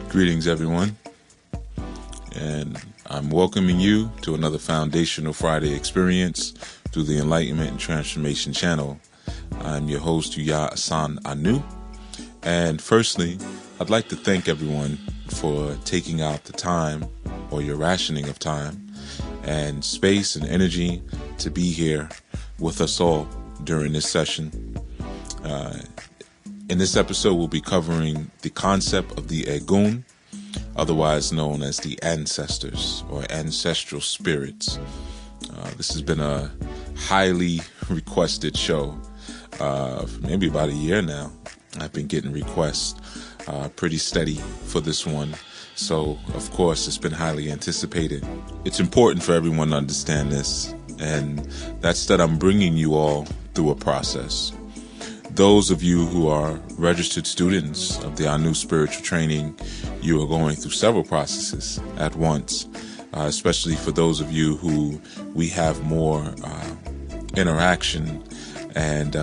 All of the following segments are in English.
Greetings, everyone, and I'm welcoming you to another Foundational Friday experience through the Enlightenment and Transformation channel. I'm your host, Yuya Asan Anu, and firstly, I'd like to thank everyone for taking out the time, or your rationing of time, and space and energy to be here with us all during this session. In this episode, we'll be covering the concept of the Egun, otherwise known as the ancestors or ancestral spirits. This has been a highly requested show for maybe about a year now. I've been getting requests pretty steady for this one. So, of course, it's been highly anticipated. It's important for everyone to understand this, and that's that I'm bringing you all through a process. Those of you who are registered students of the Anu spiritual training, you are going through several processes at once, especially for those of you who we have more interaction and,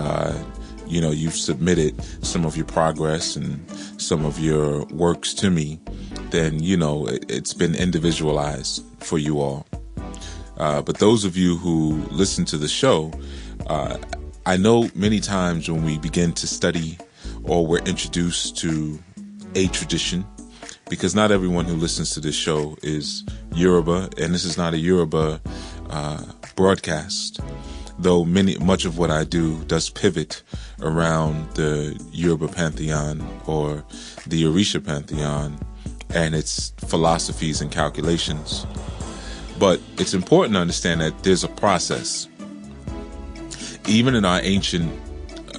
you've submitted some of your progress and some of your works to me, then, it's been individualized for you all. But those of you who listen to the show, I know many times when we begin to study or we're introduced to a tradition, because not everyone who listens to this show is Yoruba, and this is not a Yoruba broadcast, though much of what I do does pivot around the Yoruba pantheon or the Orisha pantheon and its philosophies and calculations. But it's important to understand that there's a process. Even in our ancient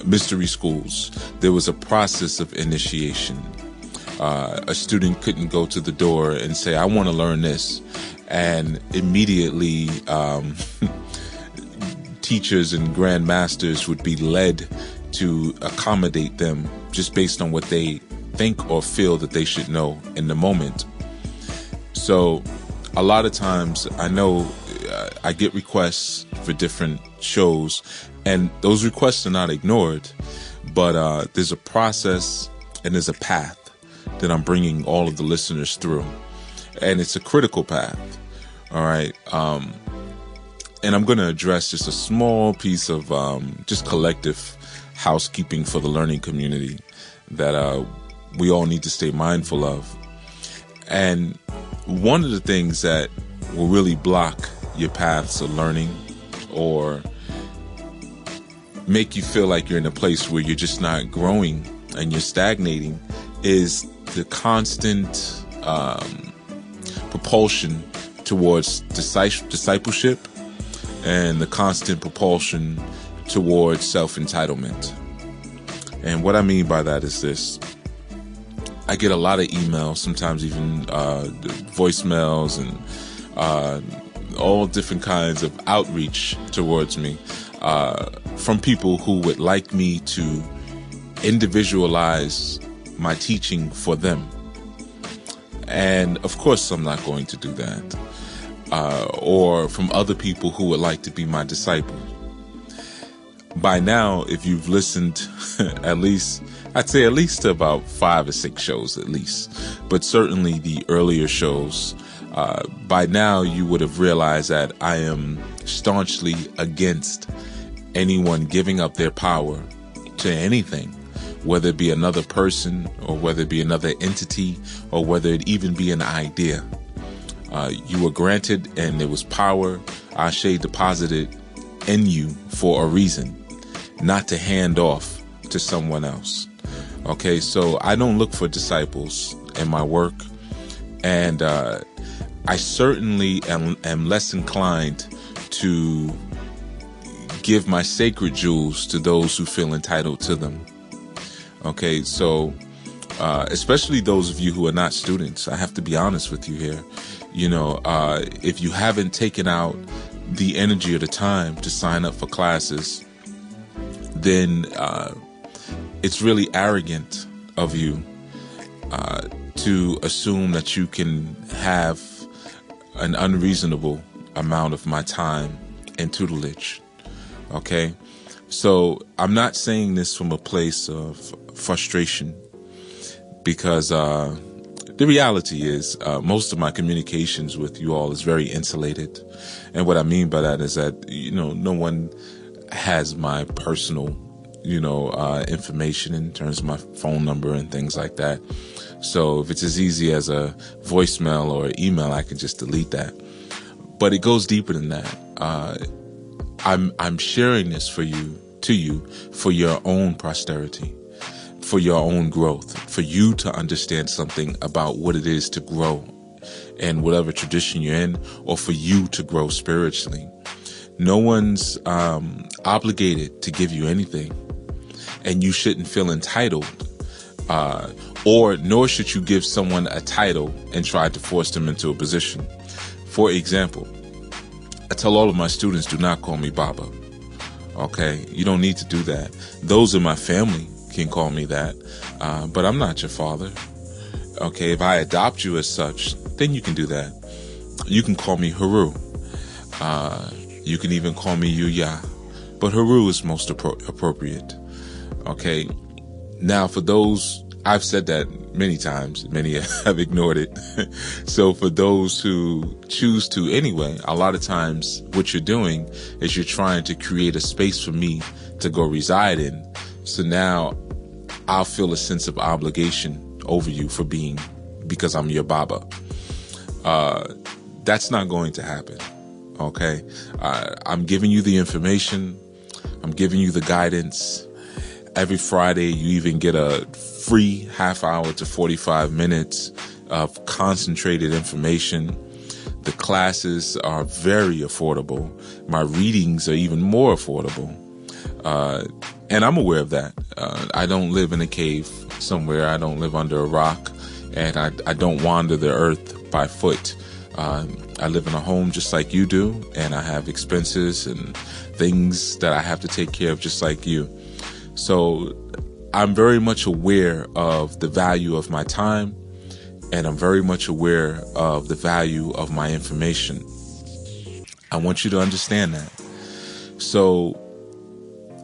mystery schools, there was a process of initiation. A student couldn't go to the door and say, I want to learn this, and immediately teachers and grand masters would be led to accommodate them just based on what they think or feel that they should know in the moment. So a lot of times I know I get requests for different shows, and those requests are not ignored, but there's a process and there's a path that I'm bringing all of the listeners through, and it's a critical path. All right. And I'm going to address just a small piece of just collective housekeeping for the learning community that we all need to stay mindful of. And one of the things that will really block your paths of learning or make you feel like you're in a place where you're just not growing and you're stagnating is the constant propulsion towards discipleship and the constant propulsion towards self-entitlement. And what I mean by that is this. I get a lot of emails, sometimes even voicemails and all different kinds of outreach towards me from people who would like me to individualize my teaching for them. And of course I'm not going to do that. Or from other people who would like to be my disciple. By now, if you've listened I'd say at least to about 5 or 6 shows at least, but certainly the earlier shows, by now you would have realized that I am staunchly against anyone giving up their power to anything, whether it be another person or whether it be another entity or whether it even be an idea. You were granted, and there was power Ashe deposited in you for a reason, not to hand off to someone else. Okay, so I don't look for disciples in my work, and I certainly am less inclined to give my sacred jewels to those who feel entitled to them. Okay, so especially those of you who are not students, I have to be honest with you here. If you haven't taken out the energy or the time to sign up for classes, then it's really arrogant of you to assume that you can have an unreasonable amount of my time and tutelage. Okay, so I'm not saying this from a place of frustration, because the reality is, most of my communications with you all is very insulated. And what I mean by that is that, no one has my personal, information in terms of my phone number and things like that. So if it's as easy as a voicemail or email, I can just delete that. But it goes deeper than that. I'm sharing this to you for your own posterity, for your own growth, for you to understand something about what it is to grow in whatever tradition you're in, or for you to grow spiritually. No one's obligated to give you anything, and you shouldn't feel entitled, nor should you give someone a title and try to force them into a position. For example, I tell all of my students, do not call me Baba. Okay? You don't need to do that. Those in my family can call me that, but I'm not your father. Okay? If I adopt you as such, then you can do that. You can call me Haru. You can even call me Yuya, but Haru is most appropriate. Okay? Now, for those, I've said that many times, many have ignored it. So for those who choose to anyway, a lot of times what you're doing is you're trying to create a space for me to go reside in. So now I'll feel a sense of obligation over you because I'm your Baba. That's not going to happen. Okay? I'm giving you the information. I'm giving you the guidance. Every Friday, you even get a free half hour to 45 minutes of concentrated information. The classes are very affordable. My readings are even more affordable. And I'm aware of that. I don't live in a cave somewhere. I don't live under a rock. And I don't wander the earth by foot. I live in a home just like you do. And I have expenses and things that I have to take care of just like you. So I'm very much aware of the value of my time, and I'm very much aware of the value of my information. I want you to understand that. So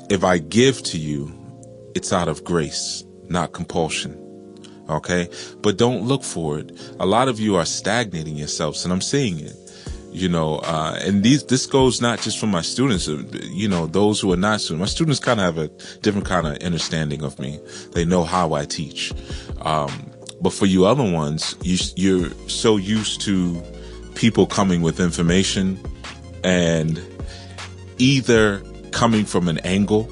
if I give to you, it's out of grace, not compulsion. Okay? But don't look for it. A lot of you are stagnating yourselves, and I'm seeing it. And this goes not just for my students, those who are not students. My students kind of have a different kind of understanding of me. They know how I teach. But for you other ones, you're so used to people coming with information and either coming from an angle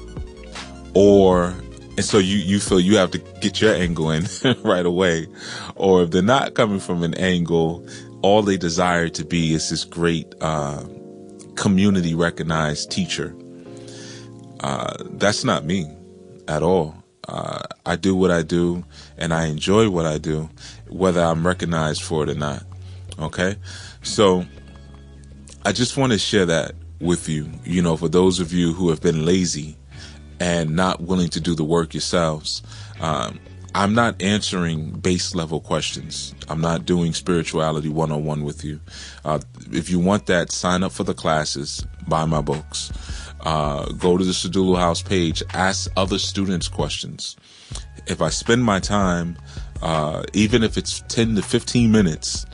and so you feel you have to get your angle in right away. Or if they're not coming from an angle, all they desire to be is this great community recognized teacher. That's not me at all. I do what I do, and I enjoy what I do, whether I'm recognized for it or not. Okay? So I just want to share that with you, for those of you who have been lazy and not willing to do the work yourselves. I'm not answering base level questions. I'm not doing spirituality 101 with you. If you want that, sign up for the classes, buy my books, go to the Sadulu House page, ask other students questions. If I spend my time, even if it's 10 to 15 minutes,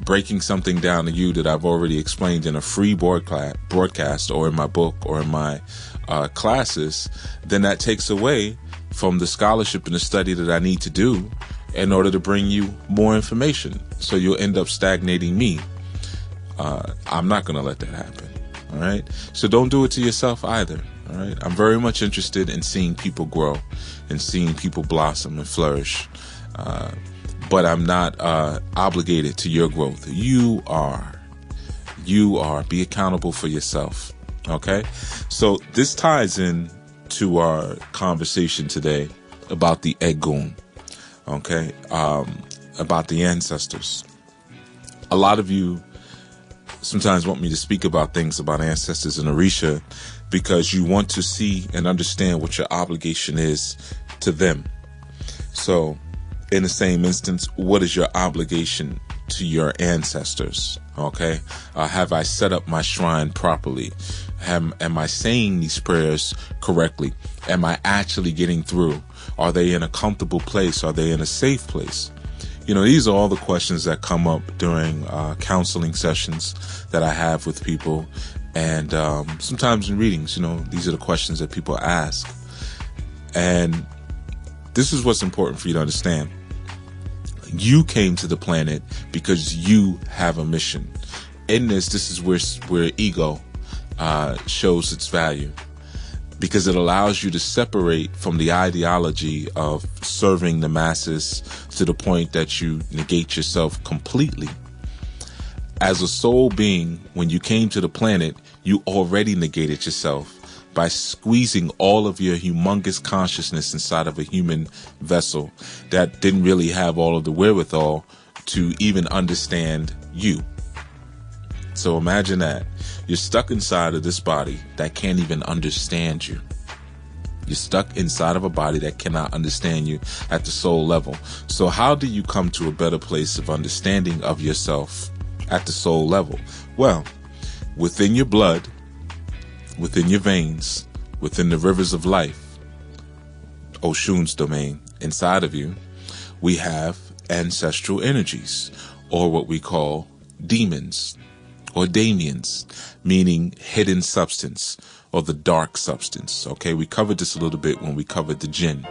breaking something down to you that I've already explained in a free broadcast or in my book or in my classes, then that takes away from the scholarship and the study that I need to do in order to bring you more information. So you'll end up stagnating me. I'm not going to let that happen. All right. So don't do it to yourself either. All right. I'm very much interested in seeing people grow and seeing people blossom and flourish. But I'm not obligated to your growth. You are. Be accountable for yourself. Okay. So this ties in to our conversation today about the Egun, okay, about the ancestors. A lot of you sometimes want me to speak about things about ancestors and Orisha because you want to see and understand what your obligation is to them. So in the same instance, what is your obligation to your ancestors? Okay. Have I set up my shrine properly? Am I saying these prayers correctly? Am I actually getting through? Are they in a comfortable place? Are they in a safe place? These are all the questions that come up during counseling sessions that I have with people. And sometimes in readings, these are the questions that people ask. And this is what's important for you to understand. You came to the planet because you have a mission. In this is where ego shows its value, because it allows you to separate from the ideology of serving the masses to the point that you negate yourself completely. As a soul being, when you came to the planet, you already negated yourself by squeezing all of your humongous consciousness inside of a human vessel that didn't really have all of the wherewithal to even understand you. So imagine that. You're stuck inside of this body that can't even understand you. You're stuck inside of a body that cannot understand you at the soul level. So how do you come to a better place of understanding of yourself at the soul level? Well, within your blood, within your veins, within the rivers of life, Oshun's domain, inside of you, we have ancestral energies, or what we call demons, or damians, meaning hidden substance, or the dark substance. Okay, we covered this a little bit when we covered the jinn.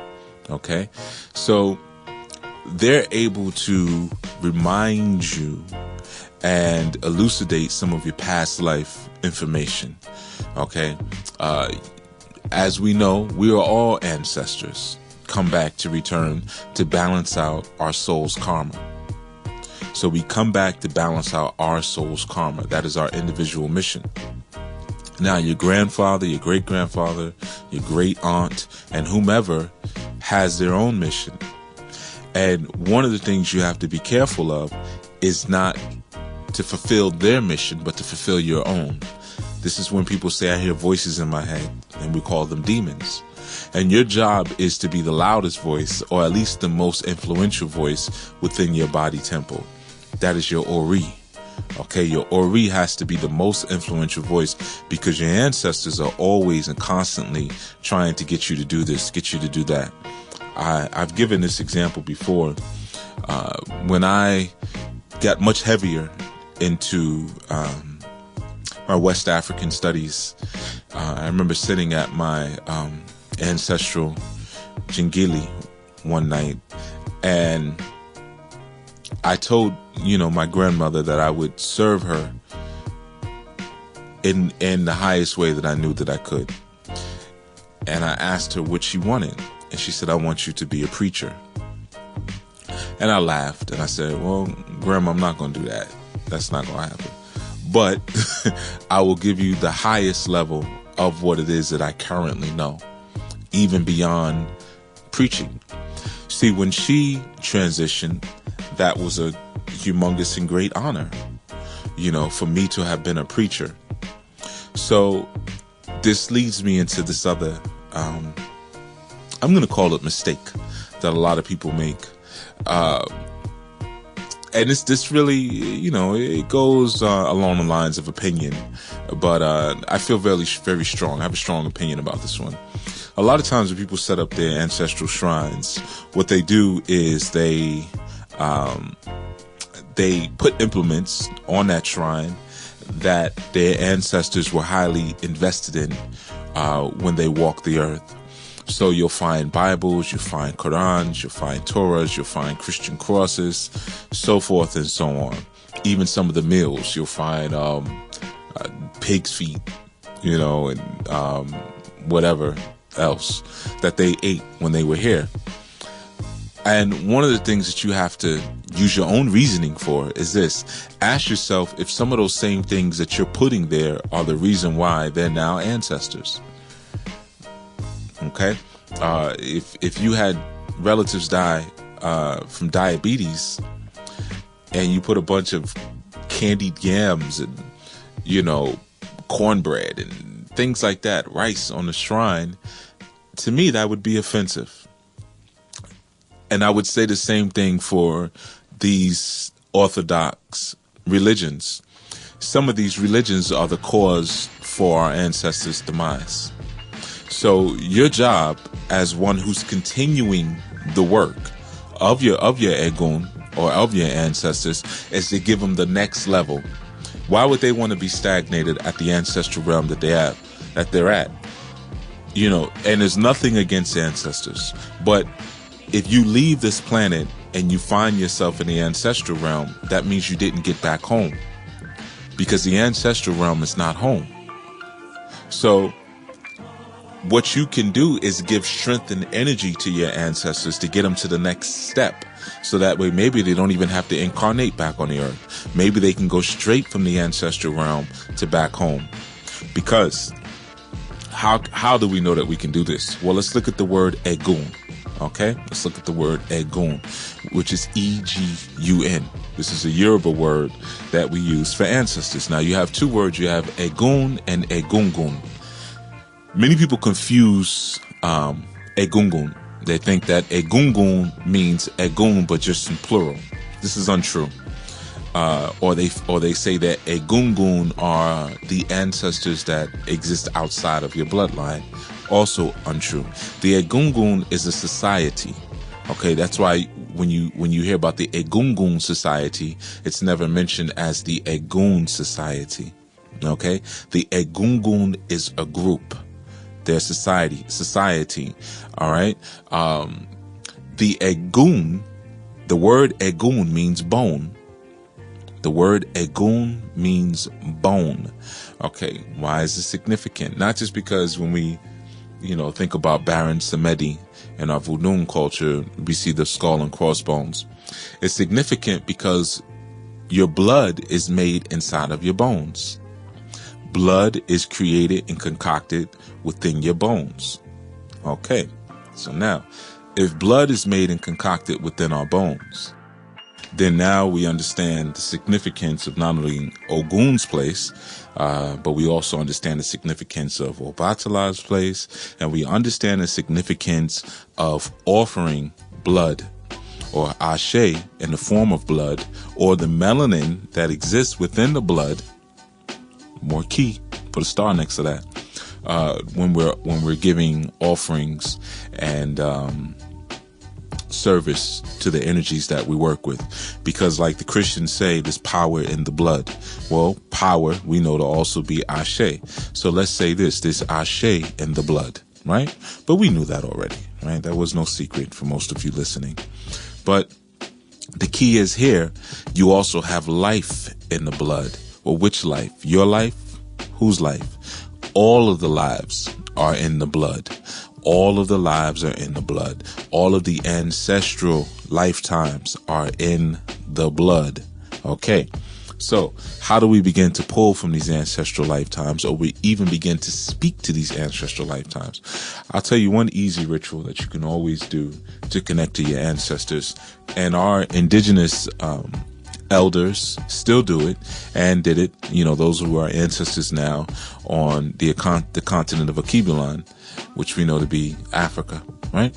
Okay, so they're able to remind you and elucidate some of your past life information. Okay, as we know, we are all ancestors come back to return to balance out our soul's karma. So we come back to balance out our soul's karma. That is our individual mission. Now, your grandfather, your great-grandfather, your great-aunt, and whomever has their own mission. And one of the things you have to be careful of is not to fulfill their mission, but to fulfill your own. This is when people say, I hear voices in my head, and we call them demons. And your job is to be the loudest voice, or at least the most influential voice within your body temple. That is your Ori. Okay, your Ori has to be the most influential voice, because your ancestors are always and constantly trying to get you to do this, get you to do that. I've given this example before. When I got much heavier into my West African studies, I remember sitting at my ancestral Jingili one night, and I told my grandmother that I would serve her in the highest way that I knew that I could. And I asked her what she wanted, and she said, I want you to be a preacher. And I laughed and I said, well, Grandma, I'm not going to do that. That's not going to happen. But I will give you the highest level of what it is that I currently know, even beyond preaching. See, when she transitioned, that was a humongous and great honor, for me to have been a preacher. So this leads me into this other, I'm going to call it mistake that a lot of people make. And this really, it goes along the lines of opinion, but I feel very, very strong. I have a strong opinion about this one. A lot of times when people set up their ancestral shrines, what they do is they put implements on that shrine that their ancestors were highly invested in when they walked the earth. So you'll find Bibles, you'll find Qurans, you'll find Torahs, you'll find Christian crosses, so forth and so on. Even some of the meals, you'll find pig's feet, and whatever else that they ate when they were here. And one of the things that you have to use your own reasoning for is this. Ask yourself if some of those same things that you're putting there are the reason why they're now ancestors. Okay? If you had relatives die from diabetes, and you put a bunch of candied yams and, cornbread and things like that, rice on the shrine, to me that would be offensive. And I would say the same thing for these orthodox religions. Some of these religions are the cause for our ancestors' demise. So your job as one who's continuing the work of your Egun, or of your ancestors is to give them the next level. Why would they want to be stagnated at the ancestral realm that they're at? And there's nothing against ancestors, but if you leave this planet and you find yourself in the ancestral realm, that means you didn't get back home, because the ancestral realm is not home. So what you can do is give strength and energy to your ancestors to get them to the next step. So that way, maybe they don't even have to incarnate back on the earth. Maybe they can go straight from the ancestral realm to back home. Because how do we know that we can do this? Well, let's look at the word Egun. Okay, let's look at the word Egun, which is E-G-U-N. This is a Yoruba word that we use for ancestors. Now, you have two words. You have Egun and Egungun. Many people confuse Egungun. They think that Egungun means Egun, but just in plural. This is untrue. Or they say that Egungun are the ancestors that exist outside of your bloodline. Also untrue. The Egungun is a society. Okay, that's why when you hear about the Egungun society, it's never mentioned as the Egun society. Okay, the Egungun is a group. Their society. All right. The Egun, the word Egun means bone. The word Egun means bone. Okay, why is this significant? Not just because when we think about Baron Samedi in our Voodoo culture, we see the skull and crossbones. It's significant because your blood is made inside of your bones. Blood is created and concocted within your bones. Okay, so now, if blood is made and concocted within our bones, then now we understand the significance of not only Ogun's place, but we also understand the significance of Obatala's place, and we understand the significance of offering blood, or ashe, in the form of blood, or the melanin that exists within the blood. More key, put a star next to that. When we're giving offerings and service to the energies that we work with, because like the Christians say, there's power in the blood. Well, power we know to also be ashe. So let's say there's ashe in the blood, right? But we knew that already, right? That was no secret for most of you listening. But the key is here, you also have life in the blood. Well, which life? Your life? Whose life? All of the lives are in the blood. All of the lives are in the blood. All of the ancestral lifetimes are in the blood. Okay. So how do we begin to pull from these ancestral lifetimes, or we even begin to speak to these ancestral lifetimes? I'll tell you one easy ritual that you can always do to connect to your ancestors. And our indigenous elders still do it and did it, those who are ancestors now on the continent of Akibulan, which we know to be Africa, right?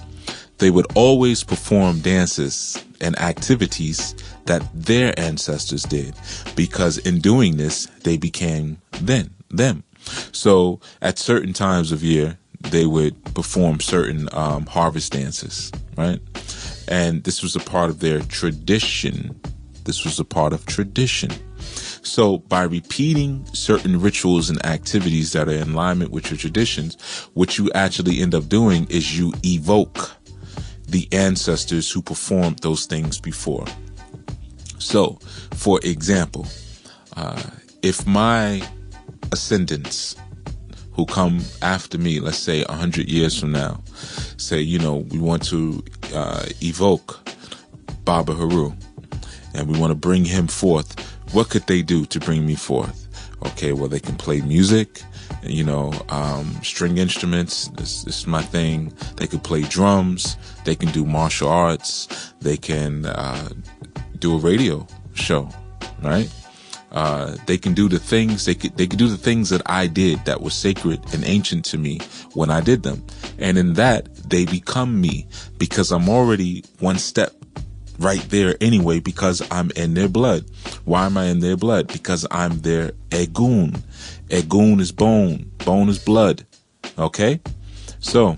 They would always perform dances and activities that their ancestors did, because in doing this, they became them. So at certain times of year, they would perform certain harvest dances, right? And this was a part of their tradition. So by repeating certain rituals and activities that are in alignment with your traditions, what you actually end up doing is you evoke the ancestors who performed those things before. So, for example, if my ascendants who come after me, let's say 100 years from now, say, we want to evoke Baba Haru, and we want to bring him forth, what could they do to bring me forth? Okay, well, they can play music, string instruments. This is my thing. They could play drums. They can do martial arts. They can do a radio show, right? They can do the things. They could do the things that I did that were sacred and ancient to me when I did them, and in that they become me, because I'm already one step right there anyway, because I'm in their blood. Why am I in their blood? Because I'm their Egun. Egun is bone. Bone is blood. Okay? So,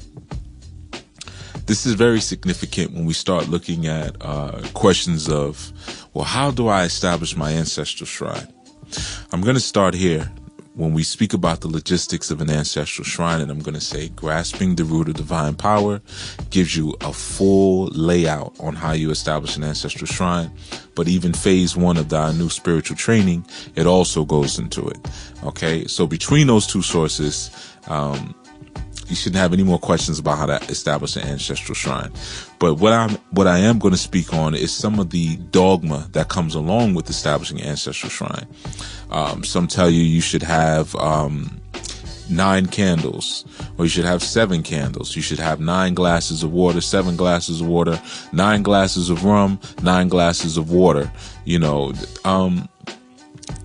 This is very significant when we start looking at questions of, well, how do I establish my ancestral shrine? I'm going to start here when we speak about the logistics of an ancestral shrine, and I'm going to say grasping the root of divine power gives you a full layout on how you establish an ancestral shrine. But even phase 1 of our new spiritual training, it also goes into it. Okay, so between those two sources, you shouldn't have any more questions about how to establish an ancestral shrine. But what I am going to speak on is some of the dogma that comes along with establishing an ancestral shrine. Some tell you should have 9 candles, or you should have 7 candles. You should have 9 glasses of water, 7 glasses of water, 9 glasses of rum, 9 glasses of water.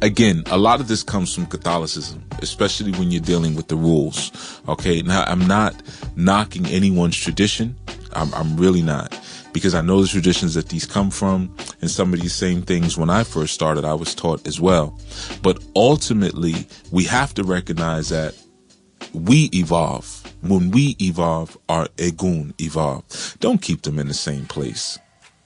Again, a lot of this comes from Catholicism, especially when you're dealing with the rules. Okay, now I'm not knocking anyone's tradition. I'm really not, because I know the traditions that these come from, and some of these same things when I first started, I was taught as well. But ultimately, we have to recognize that we evolve. When we evolve, our Egun evolve. Don't keep them in the same place.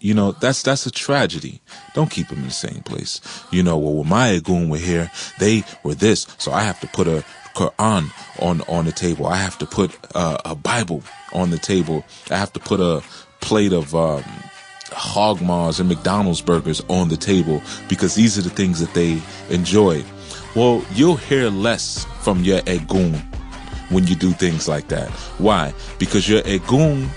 That's a tragedy. Don't keep them in the same place. Well, when my Egun were here, they were this. So I have to put a Quran on the table. I have to put a Bible on the table. I have to put a plate of hog maws and McDonald's burgers on the table, because these are the things that they enjoy. Well, you'll hear less from your Egun when you do things like that. Why? Because your Egun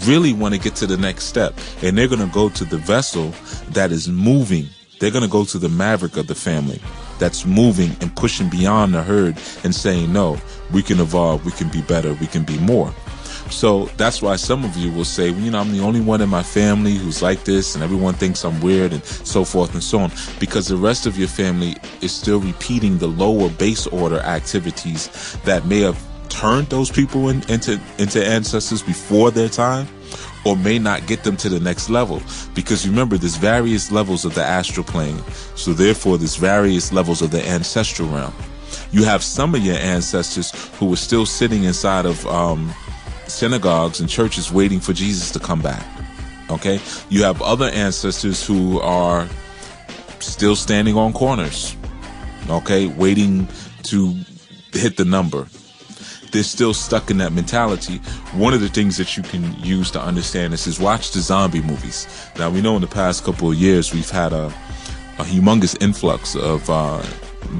really want to get to the next step, and they're going to go to the vessel that is moving. They're going to go to the maverick of the family that's moving and pushing beyond the herd and saying, no, we can evolve, we can be better, we can be more. So that's why some of you will say, well, I'm the only one in my family who's like this, and everyone thinks I'm weird, and so forth and so on, because the rest of your family is still repeating the lower base order activities that may have turned those people into ancestors before their time, or may not get them to the next level. Because remember, there's various levels of the astral plane, so therefore there's various levels of the ancestral realm. You have some of your ancestors who are still sitting inside of synagogues and churches waiting for Jesus to come back. Okay, you have other ancestors who are still standing on corners, okay, waiting to hit the number. They're still stuck in that mentality. One of the things that you can use to understand this is watch the zombie movies. Now, we know in the past couple of years we've had a humongous influx of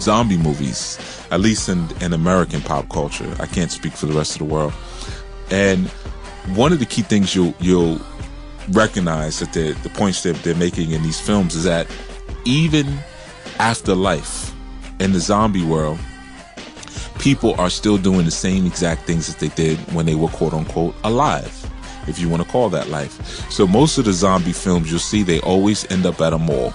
zombie movies, at least in American pop culture. I can't speak for the rest of the world. And one of the key things you'll recognize that the points that they're making in these films is that even after life in the zombie world, people are still doing the same exact things that they did when they were quote unquote alive, if you want to call that life. So most of the zombie films you'll see, they always end up at a mall.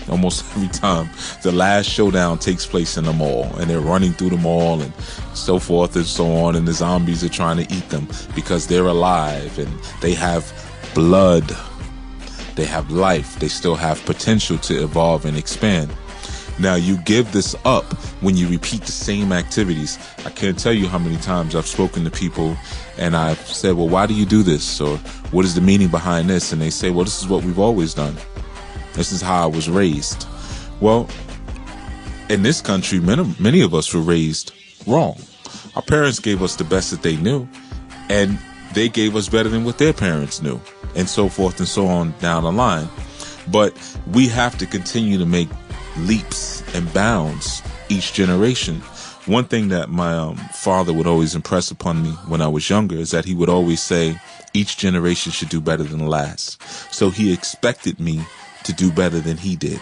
Almost every time the last showdown takes place in a mall, and they're running through the mall and so forth and so on, and the zombies are trying to eat them because they're alive and they have blood, they have life, they still have potential to evolve and expand. Now, you give this up when you repeat the same activities. I can't tell you how many times I've spoken to people and I've said, well, why do you do this? Or what is the meaning behind this? And they say, well, this is what we've always done. This is how I was raised. Well, in this country, many of us were raised wrong. Our parents gave us the best that they knew, and they gave us better than what their parents knew, and so forth and so on down the line. But we have to continue to make leaps and bounds each generation. One thing that my father would always impress upon me when I was younger is that he would always say each generation should do better than the last. So he expected me to do better than he did.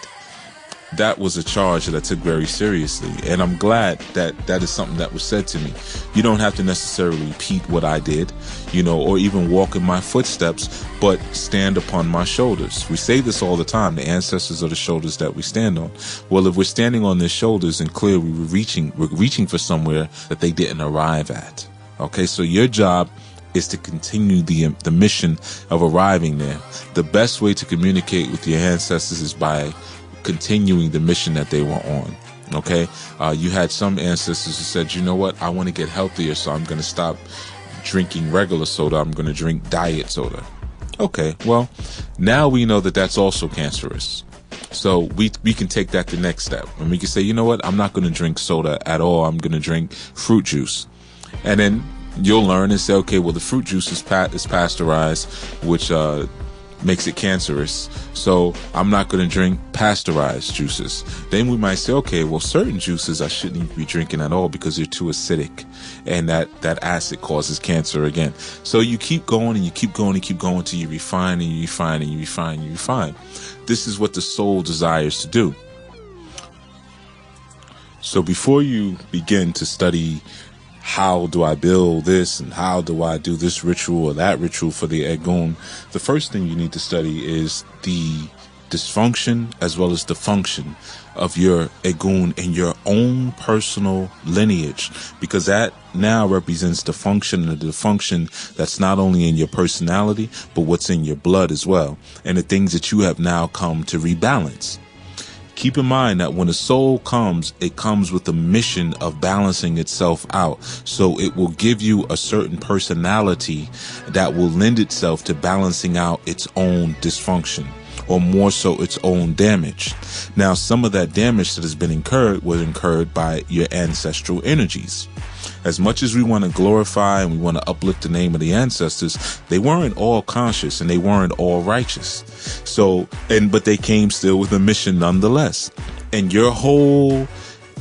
That was a charge that I took very seriously, and I'm glad that that is something that was said to me. You don't have to necessarily repeat what I did, or even walk in my footsteps, but stand upon my shoulders. We say this all the time, the ancestors are the shoulders that we stand on. Well, if we're standing on their shoulders, and clearly we're reaching for somewhere that they didn't arrive at. Okay, so your job is to continue the mission of arriving there. The best way to communicate with your ancestors is by continuing the mission that they were on. Okay, you had some ancestors who said, you know what, I want to get healthier, so I'm going to stop drinking regular soda. I'm going to drink diet soda. Okay, well, now we know that that's also cancerous. So we can take that the next step. And we can say, you know what? I'm not going to drink soda at all. I'm going to drink fruit juice. And then you'll learn and say, okay, well, the fruit juice is pasteurized, which makes it cancerous. So I'm not going to drink pasteurized juices. Then we might say, okay, well, certain juices I shouldn't even be drinking at all because they're too acidic, and that acid causes cancer again. So you keep going and you keep going and keep going till you refine and you refine and you refine and you refine. This is what the soul desires to do. So before you begin to study how do I build this and how do I do this ritual or that ritual for the Egun, the first thing you need to study is the dysfunction as well as the function of your Egun in your own personal lineage, because that now represents the function and the function that's not only in your personality but what's in your blood as well, and the things that you have now come to rebalance. Keep in mind that when a soul comes, it comes with a mission of balancing itself out. So it will give you a certain personality that will lend itself to balancing out its own dysfunction, or more so its own damage. Now, some of that damage that has been incurred was incurred by your ancestral energies. As much as we want to glorify and we want to uplift the name of the ancestors, they weren't all conscious and they weren't all righteous. So, but they came still with a mission nonetheless. And your whole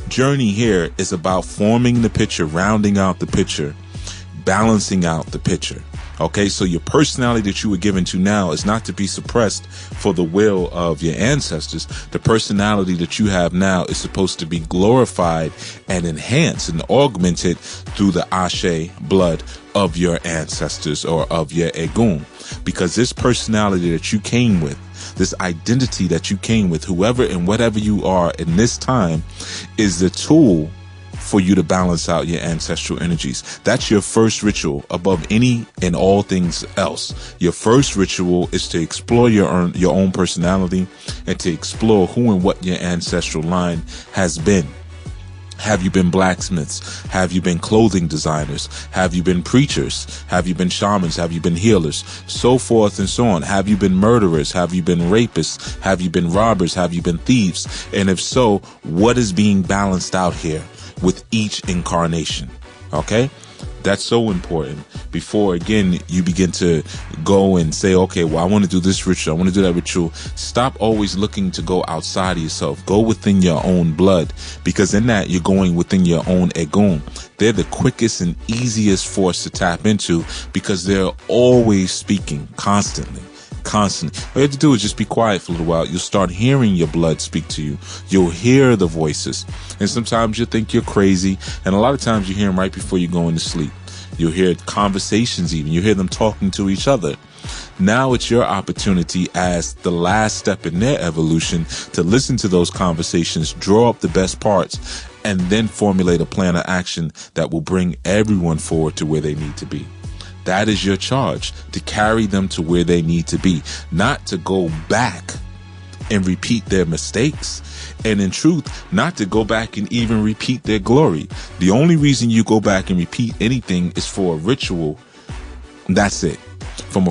journey here is about forming the picture, rounding out the picture, balancing out the picture. Okay, so your personality that you were given to now is not to be suppressed for the will of your ancestors. The personality that you have now is supposed to be glorified and enhanced and augmented through the Ashe blood of your ancestors or of your Egun. Because this personality that you came with, this identity that you came with, whoever and whatever you are in this time, is the tool for you to balance out your ancestral energies. That's your first ritual above any and all things else. Your first ritual is to explore your own personality and to explore who and what your ancestral line has been. Have you been blacksmiths? Have you been clothing designers? Have you been preachers? Have you been shamans? Have you been healers? So forth and so on. Have you been murderers? Have you been rapists? Have you been robbers? Have you been thieves? And if so, what is being balanced out here with each incarnation? Okay? That's so important. Before, again, you begin to go and say, okay, well, I want to do this ritual, I want to do that ritual. Stop always looking to go outside of yourself. Go within your own blood, because in that, you're going within your own Egun. They're the quickest and easiest force to tap into because they're always speaking constantly. All you have to do is just be quiet for a little while. You'll start hearing your blood speak to you. You'll hear the voices. And sometimes you'll think you're crazy. And a lot of times you hear them right before you go into sleep. You'll hear conversations even. You hear them talking to each other. Now it's your opportunity as the last step in their evolution to listen to those conversations, draw up the best parts, and then formulate a plan of action that will bring everyone forward to where they need to be. That is your charge, to carry them to where they need to be, not to go back and repeat their mistakes. And in truth, not to go back and even repeat their glory. The only reason you go back and repeat anything is for a ritual. That's it.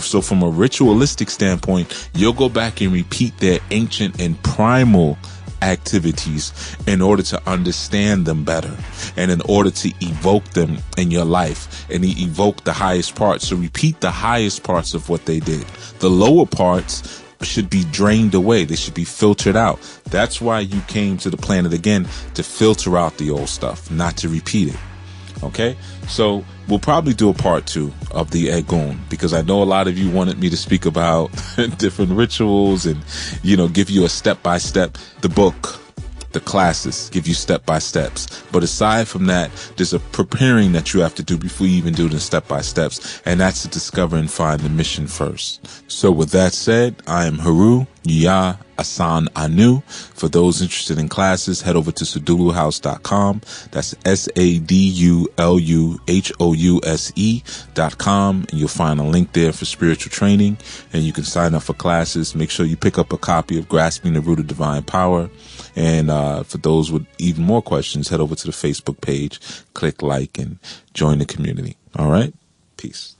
So from a ritualistic standpoint, you'll go back and repeat their ancient and primal activities in order to understand them better and in order to evoke them in your life and evoke the highest parts. So repeat the highest parts of what they did. The lower parts should be drained away. They should be filtered out. That's why you came to the planet again, to filter out the old stuff, not to repeat it. Okay, so we'll probably do a part 2 of the Egun, because I know a lot of you wanted me to speak about different rituals and, give you a step-by-step. The book, the classes give you step-by-steps. But aside from that, there's a preparing that you have to do before you even do the step-by-steps. And that's to discover and find the mission first. So with that said, I am Haru Ya Asan Anu. For those interested in classes, head over to saduluhouse.com. That's SADULUHOUSE.com. And you'll find a link there for spiritual training. And you can sign up for classes. Make sure you pick up a copy of Grasping the Root of Divine Power. And for those with even more questions, head over to the Facebook page, click like, and join the community. All right? Peace.